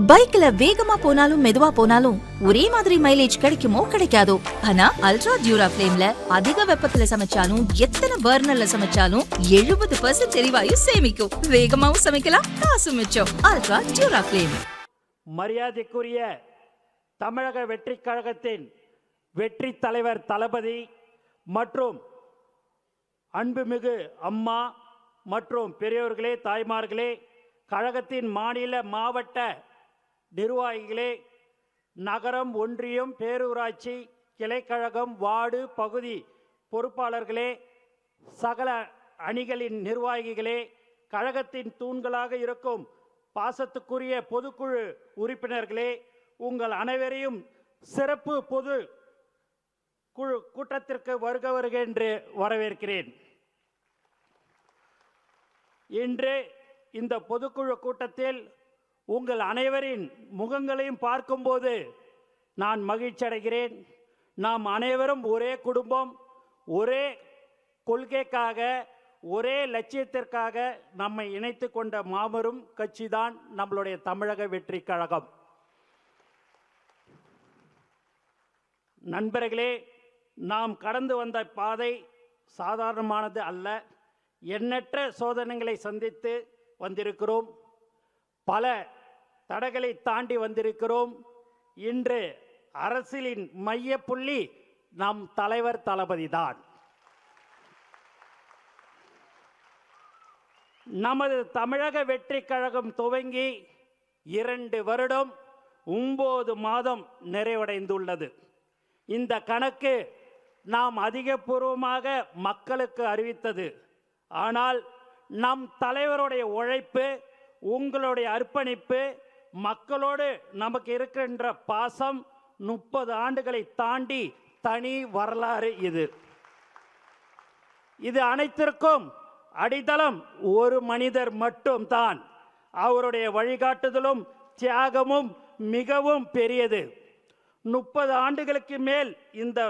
பைக்ல வேகமா போனாலும் மெதுவா போனாலும் ஒரே மாதிரி மைலேஜ் கிடைக்குமோ கிடைக்காதோ. ஆனா அல்ட்ரா டியூரா ஃப்ளேம்ல அதிக வெப்பத்துல சமைச்சாலும் எத்தனை பர்னர்ல சமைச்சாலும் 70% எரிவாயு சேமிக்கும். வேகமாவும் சமைக்கலாம், காசு மிச்சம். Ultra டியூரா flame. மரியாதைக்குரிய தமிழக வெற்றி கழகத்தின் வெற்றி தலைவர் தளபதி மற்றும் அன்புமிகு அம்மா மற்றும் பெரியோர்களே, தாய்மார்களே, கழகத்தின் மாநில மாவட்ட நிர்வாகிகளே, நகரம், ஒன்றியம், பேரூராட்சி, கிளைக்கழகம், வார்டு, பகுதி பொறுப்பாளர்களே, சகல அணிகளின் நிர்வாகிகளே, கழகத்தின் தூண்களாக இருக்கும் பாசத்துக்குரிய பொதுக்குழு உறுப்பினர்களே, உங்கள் அனைவரையும் சிறப்பு பொது குழு கூட்டத்திற்கு வருக என்று வரவேற்கிறேன். இன்று இந்த பொதுக்குழு கூட்டத்தில் உங்கள் அனைவரின் முகங்களையும் பார்க்கும்போது நான் மகிழ்ச்சி அடைகிறேன். நாம் அனைவரும் ஒரே குடும்பம், ஒரே கொள்கைக்காக, ஒரே லட்சியத்திற்காக நம்மை இணைத்து கொண்ட மாபெரும் கட்சி தான் நம்மளுடைய தமிழக வெற்றி கழகம். நண்பர்களே, நாம் கடந்து வந்த பாதை சாதாரணமானது அல்ல. எண்ணற்ற சோதனைகளை சந்தித்து வந்திருக்கிறோம். பல தடைகளை தாண்டி வந்திருக்கிறோம். இன்று அரசியலின் மைய புள்ளி நம் தலைவர் தளபதி தான். நமது தமிழக வெற்றி கழகம் துவங்கி 2 வருடம் 9 மாதம் நிறைவடைந்துள்ளது. இந்த கணக்கு நாம் அதிகபூர்வமாக மக்களுக்கு அறிவித்தது. ஆனால் நம் தலைவருடைய உழைப்பு, உங்களுடைய அர்ப்பணிப்பு, மக்களோடு நமக்கு இருக்கின்ற பாசம் 30 ஆண்டுகளை தாண்டி தனி வரலாறு. இது அனைத்திற்கும் அடித்தளம் ஒரு மனிதர் மட்டும்தான். அவருடைய வழிகாட்டுதலும் தியாகமும் மிகவும் பெரியது. 30 ஆண்டுகளுக்கு மேல் இந்த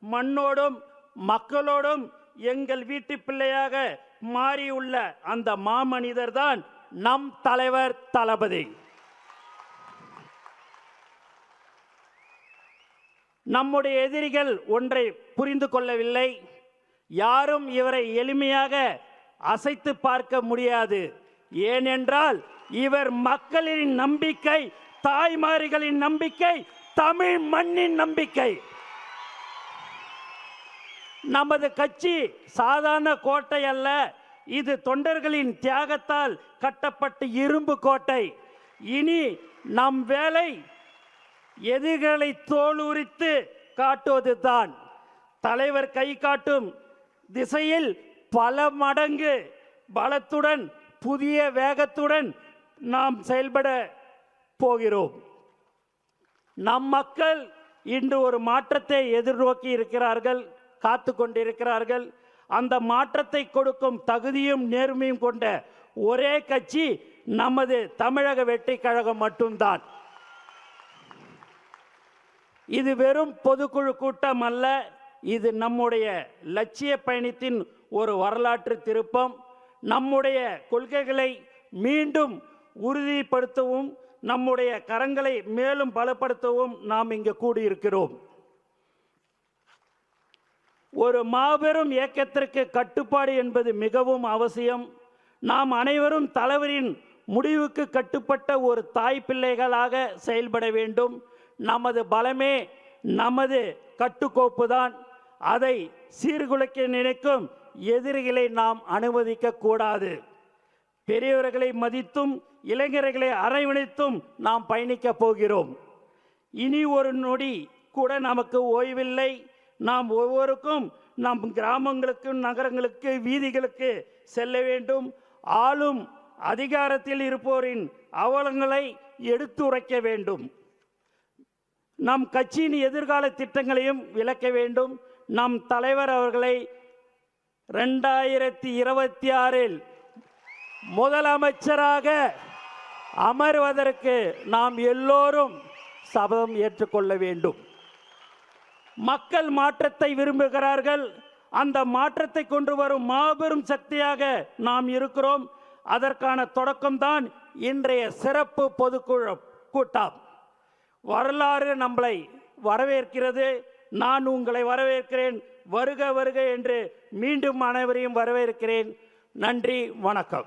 மண்ணோடும் மக்களோடும் எங்கள் வீட்டு பிள்ளையாக மாறியுள்ள அந்த மாமனிதர் தான் நம் தலைவர் தளபதி. நம்முடைய எதிரிகள் ஒன்றை புரிந்து கொள்ளவில்லை. யாரும் இவரை எளிமையாக அசைத்து பார்க்க முடியாது. ஏனென்றால் இவர் மக்களின் நம்பிக்கை, தாய்மார்களின் நம்பிக்கை, தமிழ் மண்ணின் நம்பிக்கை. நமது கட்சி சாதாரண கோட்டை அல்ல. இது தொண்டர்களின் தியாகத்தால் கட்டப்பட்ட இரும்பு கோட்டை. இனி நம் வேலை எதிரிகளை தோலுரித்து காட்டுவதுதான். தலைவர் கை காட்டும் திசையில் பல மடங்கு பலத்துடன், புதிய வேகத்துடன் நாம் செயல்பட போகிறோம். நம் மக்கள் இன்று ஒரு மாற்றத்தை எதிர்நோக்கி இருக்கிறார்கள், காத்து கொண்டிருக்கிறார்கள். அந்த மாற்றத்தை கொடுக்கும் தகுதியும் நேர்மையும் கொண்ட ஒரே கட்சி நமது தமிழக வெற்றி கழகம் மட்டும்தான். இது வெறும் பொதுக்குழு கூட்டம் அல்ல. இது நம்முடைய லட்சிய பயணத்தின் ஒரு வரலாற்று திருப்பம். நம்முடைய கொள்கைகளை மீண்டும் உறுதிப்படுத்தவும், நம்முடைய கரங்களை மேலும் பலப்படுத்தவும் நாம் இங்கு கூடியிருக்கிறோம். ஒரு மாபெரும் இயக்கத்திற்கு கட்டுப்பாடு என்பது மிகவும் அவசியம். நாம் அனைவரும் தலைவரின் முடிவுக்கு கட்டுப்பட்ட ஒரு தாய் பிள்ளைகளாக செயல்பட வேண்டும். நமது பலமே நமது கட்டுக்கோப்பு தான். அதை சீர்குலைக்க நினைக்கும் எதிரிகளை நாம் அனுமதிக்க கூடாது. பெரியவர்களை மதித்தும் இளைஞர்களை அரவணைத்தும் நாம் பயணிக்க போகிறோம். இனி ஒரு நொடி கூட நமக்கு ஓய்வில்லை. நாம் ஒவ்வொருக்கும் நம் கிராமங்களுக்கு, நகரங்களுக்கு, வீதிகளுக்கு செல்ல வேண்டும். ஆளும் அதிகாரத்தில் இருப்போரின் அவலங்களை எடுத்துரைக்க வேண்டும். நம் கட்சியின் எதிர்கால திட்டங்களையும் விளக்க வேண்டும். நம் தலைவர் அவர்களை 2026 முதலமைச்சராக அமர்வதற்கு நாம் எல்லோரும் சபதம் ஏற்றுக்கொள்ள வேண்டும். மக்கள் மாற்றத்தை விரும்புகிறார்கள். அந்த மாற்றத்தை கொண்டு வரும் மாபெரும் சக்தியாக நாம் இருக்கிறோம். அதற்கான தொடக்கம்தான் இன்றைய சிறப்பு பொதுக்குழு பொற்கூட்டம். வரலாறு நம்மளை வரவேற்கிறது. நான் உங்களை வரவேற்கிறேன். வருக வருக என்று மீண்டும் அனைவரையும் வரவேற்கிறேன். நன்றி, வணக்கம்.